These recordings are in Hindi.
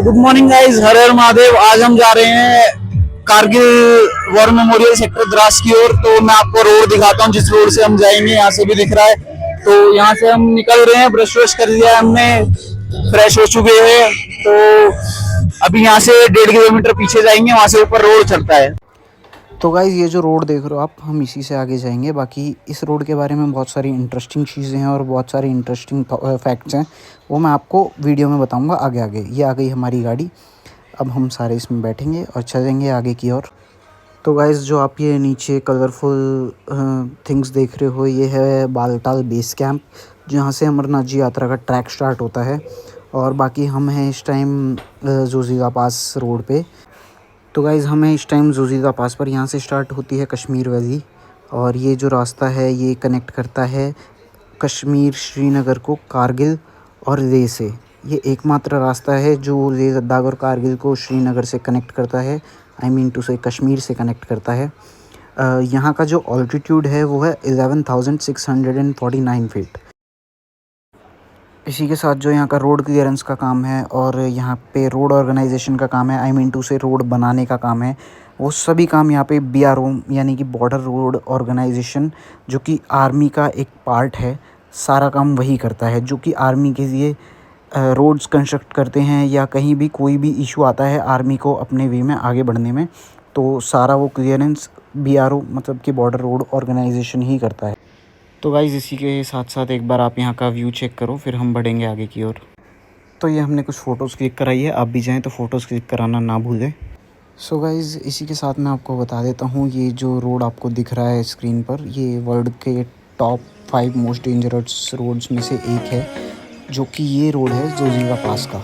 गुड मॉर्निंग गाइस, हर हर महादेव। आज हम जा रहे हैं Kargil war memorial sector Dras की ओर। तो मैं आपको रोड दिखाता हूँ जिस रोड से हम जाएंगे। यहाँ से भी दिख रहा है। तो यहाँ से हम निकल रहे हैं, ब्रश वश कर लिया है हमने, फ्रेश हो चुके हैं। तो अभी यहाँ से 1.5 किलोमीटर पीछे जाएंगे, वहां से ऊपर रोड चढ़ता है। तो गाइज़ ये जो रोड देख रहे हो आप, हम इसी से आगे जाएंगे। बाकी इस रोड के बारे में बहुत सारी इंटरेस्टिंग चीज़ें हैं और बहुत सारी इंटरेस्टिंग फैक्ट्स हैं, वो मैं आपको वीडियो में बताऊंगा आगे आगे। ये आ गई हमारी गाड़ी, अब हम सारे इसमें बैठेंगे और चलेंगे आगे की ओर। तो गाइज़ जो आप ये नीचे कलरफुल थिंग्स देख रहे हो, ये है बालटाल बेस कैंप, जहाँ से अमरनाथ जी यात्रा का ट्रैक स्टार्ट होता है। और बाकी हम हैं इस टाइम जोजिला पास रोड पे। तो गाइज़ हमें इस टाइम जोजिला पास पर, यहाँ से स्टार्ट होती है कश्मीर वैली। और ये जो रास्ता है ये कनेक्ट करता है कश्मीर श्रीनगर को कारगिल और लेह से। ये एकमात्र रास्ता है जो लेह लद्दाख और कारगिल को श्रीनगर से कनेक्ट करता है, आई मीन टू से कश्मीर से कनेक्ट करता है। यहाँ का जो ऑल्टीट्यूड है वो है 11,649 फीट। इसी के साथ जो यहाँ का रोड क्लियरेंस का काम है और यहाँ पे रोड ऑर्गेनाइजेशन का काम है, आई मीन टू से रोड बनाने का काम है, वो सभी काम यहाँ पे BRO यानी कि बॉर्डर रोड ऑर्गेनाइजेशन, जो कि आर्मी का एक पार्ट है, सारा काम वही करता है। जो कि आर्मी के लिए रोड्स कंस्ट्रक्ट करते हैं या कहीं भी कोई भी इशू आता है आर्मी को अपने वे में आगे बढ़ने में, तो सारा वो क्लियरेंस BRO मतलब कि बॉर्डर रोड ऑर्गेनाइजेशन ही करता है। तो गाइज़ इसी के साथ साथ एक बार आप यहाँ का व्यू चेक करो, फिर हम बढ़ेंगे आगे की ओर। तो ये हमने कुछ फ़ोटोज़ क्लिक कराई है, आप भी जाएँ तो फ़ोटोज़ क्लिक कराना ना भूलें। सो गाइज़ इसी के साथ मैं आपको बता देता हूँ, ये जो रोड आपको दिख रहा है स्क्रीन पर, ये वर्ल्ड के टॉप 5 मोस्ट डेंजरस रोड्स में से एक है, जो कि ये रोड है जोजिला पास का।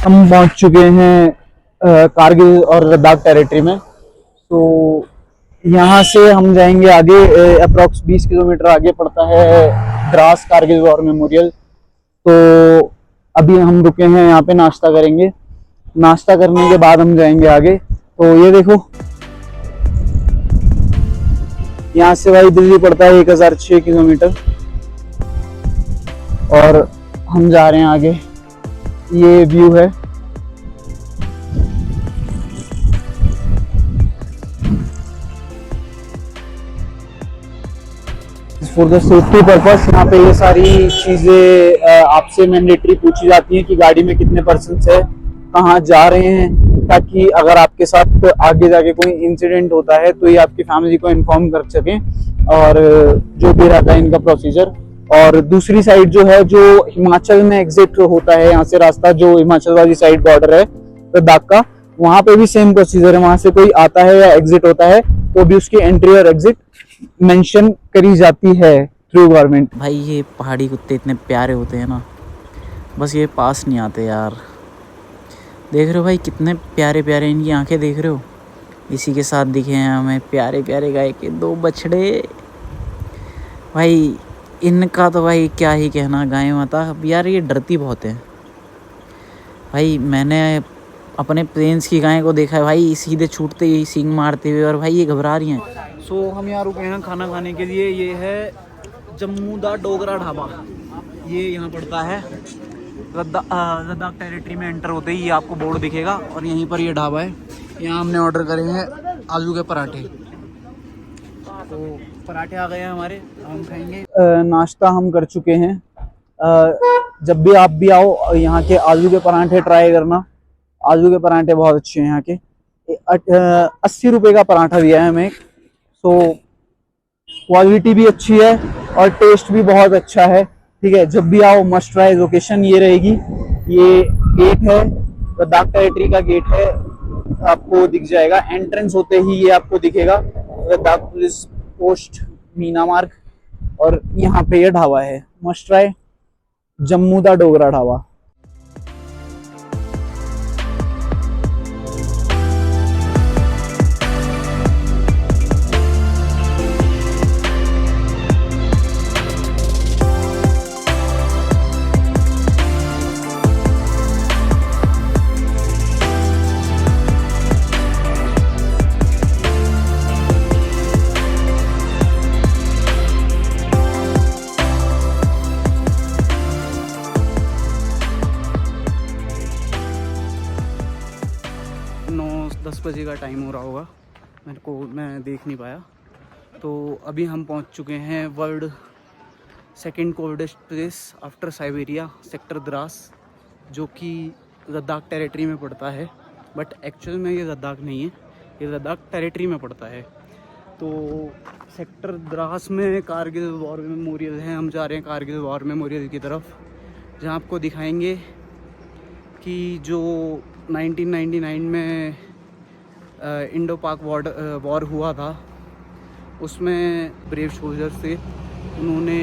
हम पहुंच चुके हैं कारगिल और लद्दाख टेरिटरी में। तो यहाँ से हम जाएंगे आगे, अप्रॉक्स 20 किलोमीटर आगे पड़ता है द्रास कारगिल वॉर मेमोरियल। तो अभी हम रुके हैं यहाँ पे, नाश्ता करेंगे। नाश्ता करने के बाद हम जाएंगे आगे। तो ये देखो, यहाँ से भाई दिल्ली पड़ता है 1006 किलोमीटर और हम जा रहे हैं आगे। ये व्यू है। फॉर द सेफ्टी पर्पस यहाँ पे ये सारी चीजें आपसे मैंडेटरी पूछी जाती हैं कि गाड़ी में कितने पर्सन्स है, कहाँ जा रहे हैं, ताकि अगर आपके साथ आगे जाके कोई इंसिडेंट होता है तो ये आपकी फैमिली को इन्फॉर्म कर सकें, और जो भी रहता है इनका प्रोसीजर। और दूसरी साइड जो है, जो हिमाचल में एग्जिट होता है यहाँ से रास्ता, जो हिमाचल वाली साइड बॉर्डर है लद्दाख का, वहां पे भी सेम प्रोसीजर है। वहां से कोई आता है या एग्जिट होता है तो भी उसकी एंट्री और एग्जिट मेंशन करी जाती है थ्रू गवर्नमेंट। भाई ये पहाड़ी कुत्ते इतने प्यारे होते हैं ना, बस ये पास नहीं आते यार। देख रहे हो भाई कितने प्यारे प्यारे इनकी आंखें, देख रहे हो। इसी के साथ दिखे हैं हमें प्यारे प्यारे गाय के 2 बछड़े। भाई इनका तो भाई क्या ही कहना, गाय माता यार ये डरती बहुत है भाई। मैंने अपने प्लेन्स की गाय को देखा है भाई, सीधे छूटते ही सींग मारते हुए, और भाई ये घबरा रही हैं। सो हम यहाँ रुके हैं खाना खाने के लिए। ये है जम्मू दा डोगरा ढाबा, ये यहाँ पड़ता है लद्दाख टेरिटरी में एंटर होते ही ये आपको बोर्ड दिखेगा, और यहीं पर ये ढाबा है। यहाँ हमने ऑर्डर करे हैं आलू के पराठे। तो पराठे आ गए हैं हमारे, हम खाएंगे। नाश्ता हम कर चुके हैं। जब भी आप भी आओ यहाँ के आलू के परांठे ट्राई करना। आलू के परांठे बहुत अच्छे हैं यहाँ के। 80 रुपए का परांठा दिया है हमें। सो क्वालिटी भी अच्छी है और टेस्ट भी बहुत अच्छा है। ठीक है, जब भी आओ मस्ट ट्राई। लोकेशन ये रहेगी, ये गेट है, लद्दाख टेरिटरी का गेट है, आपको दिख जाएगा। एंट्रेंस होते ही ये आपको दिखेगा, लद्दाख पुलिस पोस्ट मीना मार्ग। और यहाँ पे ये ढाबा है, मस्ट ट्राई, जम्मू दा डोगरा ढाबा। बजे का टाइम हो रहा होगा, मैं देख नहीं पाया। तो अभी हम पहुंच चुके हैं world second coldest place after Siberia, sector Dras, जो कि लद्दाख टेरिटरी में पड़ता है। बट एक्चुअल में ये लद्दाख नहीं है, ये लद्दाख टेरिटरी में पड़ता है। तो सेक्टर द्रास में कारगिल वॉर मेमोरियल है। हम जा रहे हैं कारगिल वॉर मेमोरियल की तरफ, जहाँ आपको दिखाएंगे कि जो 1999 में इंडो पाक वॉर हुआ था, उसमें ब्रेव सोल्जर्स थे, उन्होंने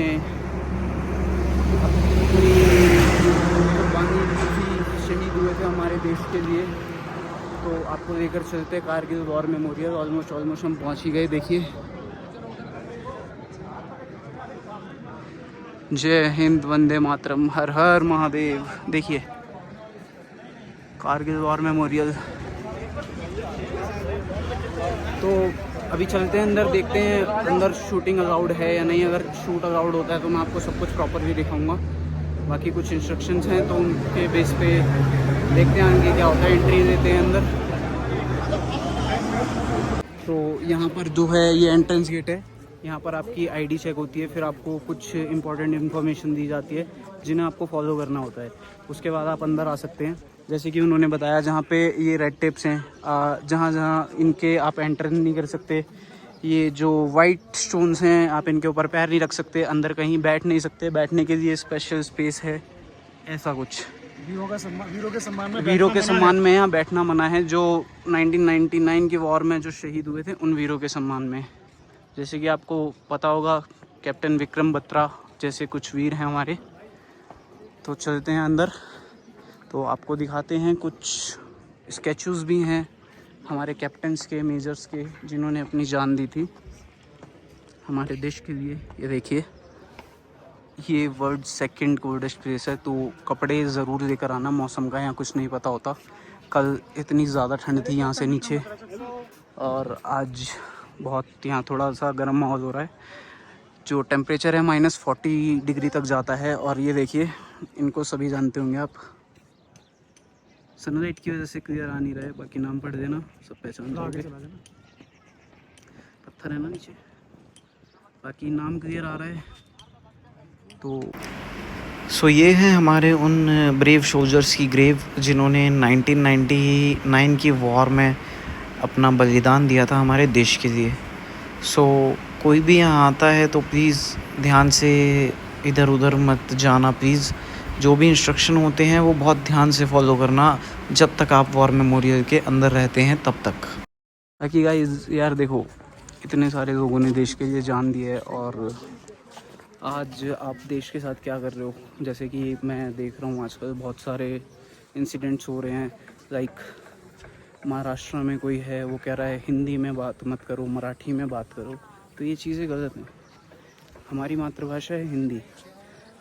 अपनी कुर्बानी दी थी, शहीद हुए थे हमारे देश के लिए। तो आपको लेकर चलते कारगिल वॉर मेमोरियल। ऑलमोस्ट हम पहुंच ही गए। देखिए, जय हिंद, वंदे मातरम, हर हर महादेव। देखिए कारगिल वॉर मेमोरियल। तो अभी चलते हैं अंदर, देखते हैं अंदर शूटिंग अलाउड है या नहीं। अगर शूट अलाउड होता है तो मैं आपको सब कुछ प्रॉपरली दिखाऊंगा। बाकी कुछ इंस्ट्रक्शंस हैं तो उनके बेस पे देखते हैं आगे क्या होता है। एंट्री देते हैं अंदर। तो यहाँ पर जो है ये एंट्रेंस गेट है, यहाँ पर आपकी आईडी चेक होती है, फिर आपको कुछ इंपॉर्टेंट इन्फॉर्मेशन दी जाती है जिन्हें आपको फॉलो करना होता है। उसके बाद आप अंदर आ सकते हैं। जैसे कि उन्होंने बताया, जहाँ पे ये रेड टेप्स हैं, जहाँ जहाँ इनके आप एंटर नहीं कर सकते। ये जो वाइट स्टोन्स हैं, आप इनके ऊपर पैर नहीं रख सकते, अंदर कहीं बैठ नहीं सकते, बैठने के लिए स्पेशल स्पेस है, ऐसा कुछ। वीरों के सम्मान में यहाँ बैठना मना है। जो 1999 की वॉर में जो शहीद हुए थे, उन वीरों के सम्मान में। जैसे कि आपको पता होगा, कैप्टन विक्रम बत्रा जैसे कुछ वीर हैं हमारे। तो चलते हैं अंदर, तो आपको दिखाते हैं। कुछ स्केचूज़ भी हैं हमारे कैप्टन्स के, मेजर्स के, जिन्होंने अपनी जान दी थी हमारे देश के लिए। ये देखिए, ये वर्ल्ड सेकंड कोल्डेस्ट प्लेस है। तो कपड़े ज़रूर लेकर आना, मौसम का यहाँ कुछ नहीं पता होता। कल इतनी ज़्यादा ठंड थी यहाँ से नीचे, और आज बहुत यहाँ थोड़ा सा गर्म माहौल हो रहा है। जो टेम्परेचर है -40 डिग्री तक जाता है। और ये देखिए, इनको सभी जानते होंगे आप। सनलाइट की वजह से क्लियर आ नहीं रहा है, बाकी नाम पढ़ देना, सब पहचान जाओगे। पत्थर है ना नीचे, बाकी नाम क्लियर आ रहा है। तो ये है हमारे उन ब्रेव सोल्जर्स की ग्रेव, जिन्होंने 1999 की वॉर में अपना बलिदान दिया था हमारे देश के लिए। कोई भी यहाँ आता है तो प्लीज़ ध्यान से इधर उधर मत जाना प्लीज़। जो भी इंस्ट्रक्शन होते हैं वो बहुत ध्यान से फॉलो करना, जब तक आप वॉर मेमोरियल के अंदर रहते हैं तब तक। बाकी गाइस यार देखो, इतने सारे लोगों ने देश के लिए जान दी है, और आज आप देश के साथ क्या कर रहे हो। जैसे कि मैं देख रहा हूँ आजकल बहुत सारे इंसिडेंट्स हो रहे हैं। लाइक महाराष्ट्र में कोई है, वो कह रहा है हिंदी में बात मत करो, मराठी में बात करो। तो ये चीज़ें गलत हैं। हमारी मातृभाषा है हिंदी।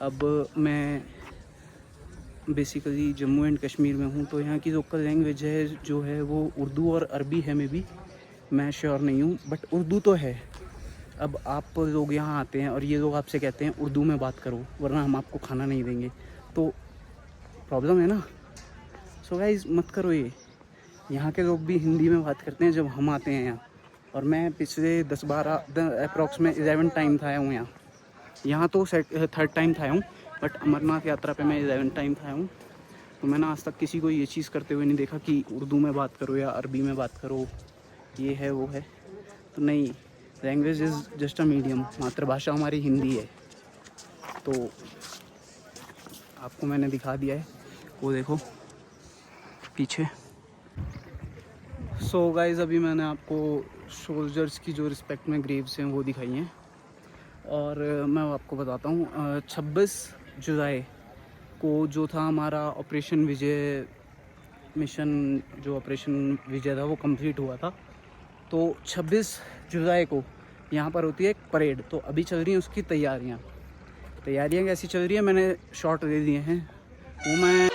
अब मैं बेसिकली जम्मू एंड कश्मीर में हूँ, तो यहाँ की लोकल लैंग्वेज है जो है वो उर्दू और अरबी है। मैं श्योर नहीं हूँ, बट उर्दू तो है। अब आप लोग यहाँ आते हैं और ये लोग आपसे कहते हैं उर्दू में बात करो, वरना हम आपको खाना नहीं देंगे। तो प्रॉब्लम है ना। सो गाइस मत करो ये। यहाँ के लोग भी हिंदी में बात करते हैं जब हम आते हैं यहाँ। और मैं पिछले 10-12 अप्रॉक्स में 11 टाइम था हूँ यहाँ। यहाँ तो 3rd टाइम था हूँ, बट अमरनाथ यात्रा पे मैं 11th टाइम था हूँ। तो मैंने आज तक किसी को ये चीज़ करते हुए नहीं देखा कि उर्दू में बात करो या अरबी में बात करो, ये है वो है। तो नहीं, language is just a medium. मातृभाषा हमारी हिंदी है। तो आपको मैंने दिखा दिया है, वो देखो पीछे। सो गाइस, अभी मैंने आपको सोल्जर्स की जो रिस्पेक्ट में ग्रेव्स हैं वो दिखाई हैं। और मैं आपको बताता हूँ 26 जुलाई को जो था हमारा ऑपरेशन विजय मिशन, जो ऑपरेशन विजय था वो कंप्लीट हुआ था। तो 26 जुलाई को यहाँ पर होती है एक परेड। तो अभी चल रही हैं उसकी तैयारियाँ कैसी चल रही है, मैंने शॉट दे दिए हैं वो मैं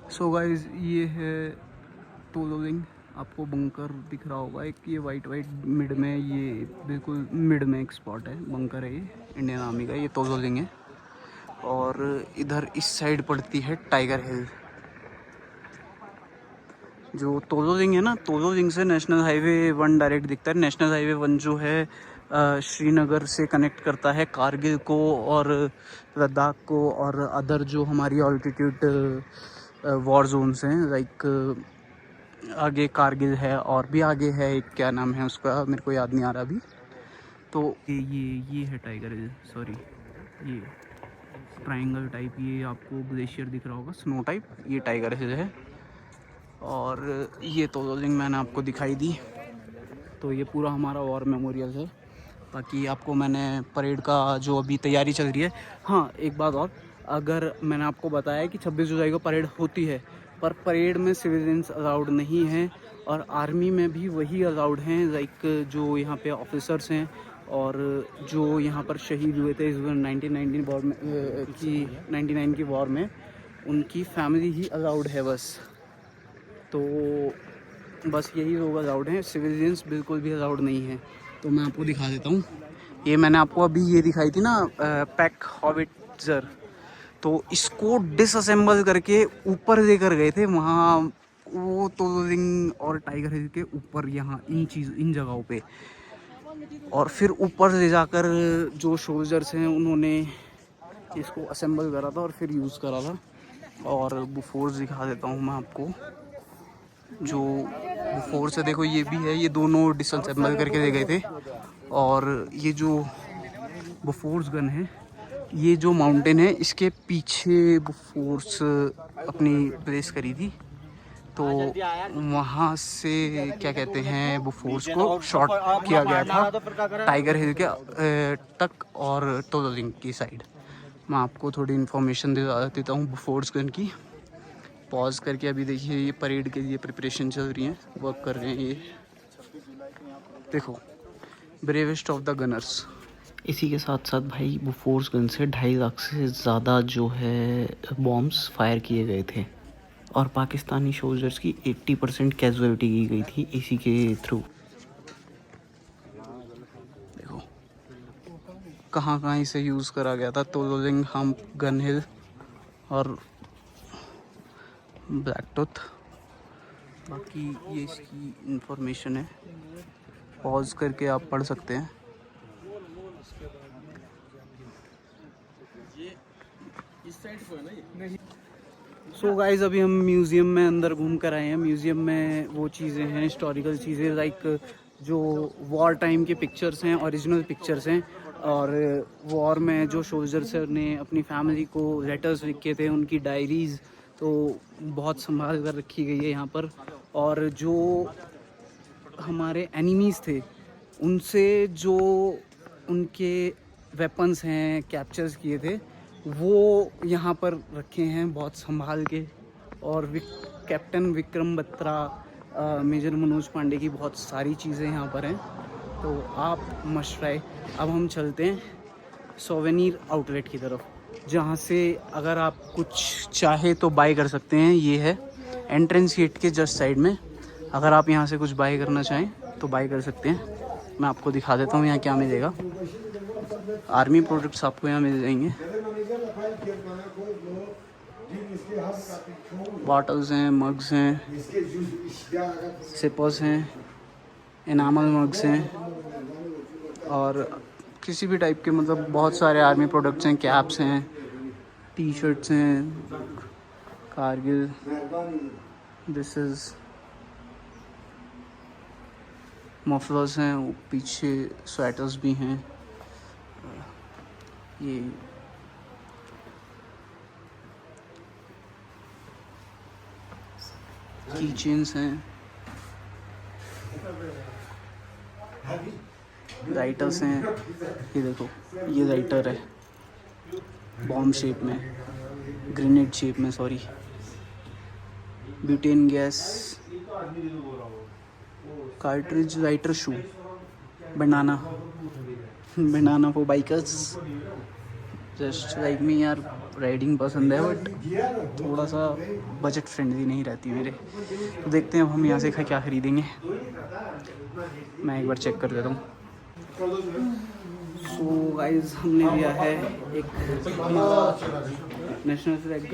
सो गाइस, ये है टोलोलिंग। आपको बंकर दिख रहा होगा एक, ये वाइट मिड में, ये बिल्कुल मिड में एक स्पॉट है, बंकर है ये इंडियन आर्मी का। ये टोलोलिंग है। और इधर इस साइड पड़ती है टाइगर हिल। जो टोलोलिंग है ना, टोलोलिंग से नेशनल हाईवे 1 डायरेक्ट दिखता है। नेशनल हाईवे 1 जो है श्रीनगर से कनेक्ट करता है कारगिल को और लद्दाख को और अदर जो हमारी ऑल्टीट्यूड वॉर जोन्स हैं, लाइक आगे कारगिल है और भी आगे है एक, क्या नाम है उसका मेरे को याद नहीं आ रहा अभी। तो ये है टाइगर हिल, सॉरी ये ट्रायंगल टाइप, ये आपको ग्लेशियर दिख रहा होगा, स्नो टाइप, ये टाइगर हिल है। और ये टोलोलिंग मैंने आपको दिखाई दी। तो ये पूरा हमारा वॉर मेमोरियल है। बाकी आपको मैंने परेड का जो अभी तैयारी चल रही है, हाँ एक बात और, अगर मैंने आपको बताया कि 26 जुलाई को परेड होती है, पर परेड में सिविलियंस अलाउड नहीं हैं और आर्मी में भी वही अलाउड हैं, लाइक जो यहाँ पे ऑफिसर्स हैं और जो यहाँ पर शहीद हुए थे इस 1919 वॉर में की 99 की वॉर में, उनकी फैमिली ही अलाउड है बस। तो बस यही लोग अलाउड हैं, सिविलियंस बिल्कुल भी अलाउड नहीं है। तो मैं आपको दिखा देता हूँ। ये मैंने आपको अभी ये दिखाई थी ना पैक हॉविट्जर, तो इसको डिसअसेंबल करके ऊपर लेकर गए थे वहाँ, वो टोलोलिंग और टाइगर हिल के ऊपर, यहाँ इन जगहों पे। और फिर ऊपर ले जाकर जो सोल्जर्स हैं उन्होंने इसको असेंबल करा था और फिर यूज़ करा था। और बुफोर्स दिखा देता हूँ मैं आपको। जो बुफोर्स है देखो, ये भी है, ये दोनों डिसअसेंबल करके ले गए थे। और ये जो बुफोर्स गन है, ये जो माउंटेन है इसके पीछे बुफोर्स अपनी प्लेस करी थी। तो वहाँ से क्या कहते हैं, बुफोर्स को शॉट किया गया था टाइगर हिल के तक और टोलोलिंग की साइड। मैं आपको थोड़ी इन्फॉर्मेशन दे देता हूँ बुफोर्स गन की। पॉज करके अभी देखिए, ये परेड के लिए प्रिपरेशन चल रही है, वर्क कर रहे हैं ये देखो, ब्रेवेस्ट ऑफ द गनर्स। इसी के साथ साथ भाई बुफोर्स गन से 2.5 लाख से ज़्यादा जो है बॉम्ब्स फायर किए गए थे और पाकिस्तानी सोल्जर्स की 80% कैजुअलिटी की गई थी इसी के थ्रू। देखो कहाँ कहाँ इसे यूज़ करा गया था, टोलोलिंग, हम्प, गन हिल और ब्लैक टूथ। बाकी ये इसकी इंफॉर्मेशन है, पॉज करके आप पढ़ सकते हैं। सो गाइज, अभी हम म्यूज़ियम में अंदर घूम कर आए हैं। म्यूज़ियम में वो चीज़ें हैं, हिस्टोरिकल चीज़ें, लाइक जो वॉर टाइम के पिक्चर्स हैं, ओरिजिनल पिक्चर्स हैं। और वॉर में जो सोल्जर्स ने अपनी फैमिली को लेटर्स लिखे थे, उनकी डायरीज़ तो बहुत संभाल कर रखी गई है यहाँ पर। और जो हमारे एनिमीज़ थे, उनसे जो उनके वेपन्स हैं कैप्चर्स किए थे, वो यहाँ पर रखे हैं बहुत संभाल के। और कैप्टन विक्रम बत्रा, मेजर मनोज पांडे की बहुत सारी चीज़ें यहाँ पर हैं, तो आप मस्ट ट्राई। अब हम चलते हैं सोवेनिर आउटलेट की तरफ, जहाँ से अगर आप कुछ चाहे तो बाय कर सकते हैं। ये है एंट्रेंस गेट के जस्ट साइड में, अगर आप यहाँ से कुछ बाय करना चाहें तो बाय कर सकते हैं। मैं आपको दिखा देता हूँ यहाँ क्या मिलेगा। आर्मी प्रोडक्ट्स आपको यहाँ मिल जाएंगे। बॉटल्स हैं, मग्स हैं, सिपर्स हैं, इनामल मग्स हैं और किसी भी टाइप के मतलब बहुत सारे आर्मी प्रोडक्ट्स हैं। कैप्स हैं, टी शर्ट्स हैं, कारगिल, दिस इज़ मफलर्स हैं, पीछे स्वेटर्स भी हैं। ये की चेन्स हैं, राइटर्स हैं। ये देखो, ये राइटर है बॉम्ब शेप में, ग्रेनेड शेप में, sorry, butane gas, cartridge writer shoe, banana for bikers just like me. यार राइडिंग पसंद है बट थोड़ा सा बजट फ्रेंडली नहीं रहती मेरे, तो देखते हैं अब हम यहाँ से क्या ख़रीदेंगे। मैं एक बार चेक कर देता हूँ। सो गाइस, हमने लिया है एक नेशनल फ्लैग।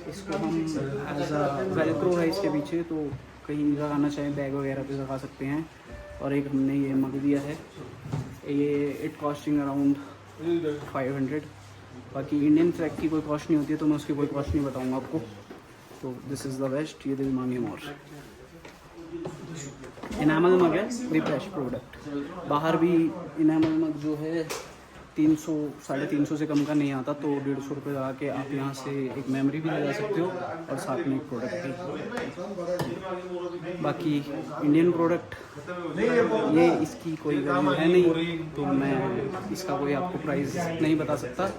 इसको हम एज अ वेलक्रो है इसके पीछे, तो कहीं लगाना चाहें बैग वगैरह पे लगा सकते हैं। और एक हमने ये मग दिया है, ये इट कॉस्टिंग अराउंड 500। बाकी इंडियन फ्लैग की कोई कॉस्ट नहीं होती है, तो मैं उसकी कोई कॉस्ट नहीं बताऊंगा आपको। तो दिस इज़ द बेस्ट। ये दिल मांगे मोर इनामल मग है, द बेस्ट प्रोडक्ट। बाहर भी इनामल मग जो है 300 350 से कम का नहीं आता, तो 150 रुपये लगा के आप यहाँ से एक मेमोरी भी लगा सकते हो और साथ में एक प्रोडक्ट भी। बाकी इंडियन प्रोडक्ट ये इसकी कोई वैल्यू है नहीं, तो मैं इसका कोई आपको प्राइस नहीं बता सकता।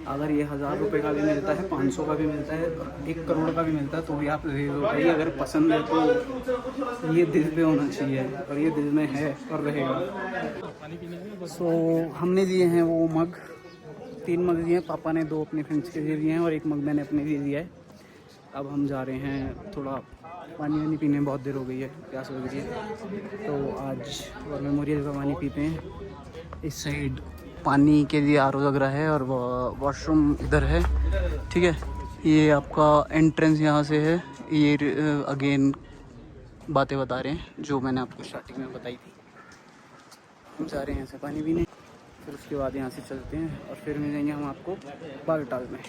अगर ये 1000 रुपये का भी मिलता है, 500 का भी मिलता है, 1 करोड़ का भी मिलता है, तो भी आप ले लो भाई। अगर पसंद है तो ये दिल पे होना चाहिए, और ये दिल में है और रहेगा। सो हमने लिए हैं वो मग, 3 मग लिए हैं। पापा ने 2 अपने फ्रेंड्स के लिए लिए हैं और 1 मग मैंने अपने लिए लिया है। अब हम जा रहे हैं थोड़ा पानी वानी पीने, बहुत देर हो गई है, प्यास लग रही है, तो आज और मेमोरियल का पानी पीते हैं। इस साइड पानी के लिए आरओ लग रहा है और वॉशरूम इधर है, ठीक है। ये आपका एंट्रेंस यहाँ से है। ये अगेन बातें बता रहे हैं जो मैंने आपको स्टार्टिंग में बताई थी। हम जा रहे हैं यहाँ से पानी पीने, फिर उसके बाद यहाँ से चलते हैं और फिर मिलेंगे हम आपको बागटाल में।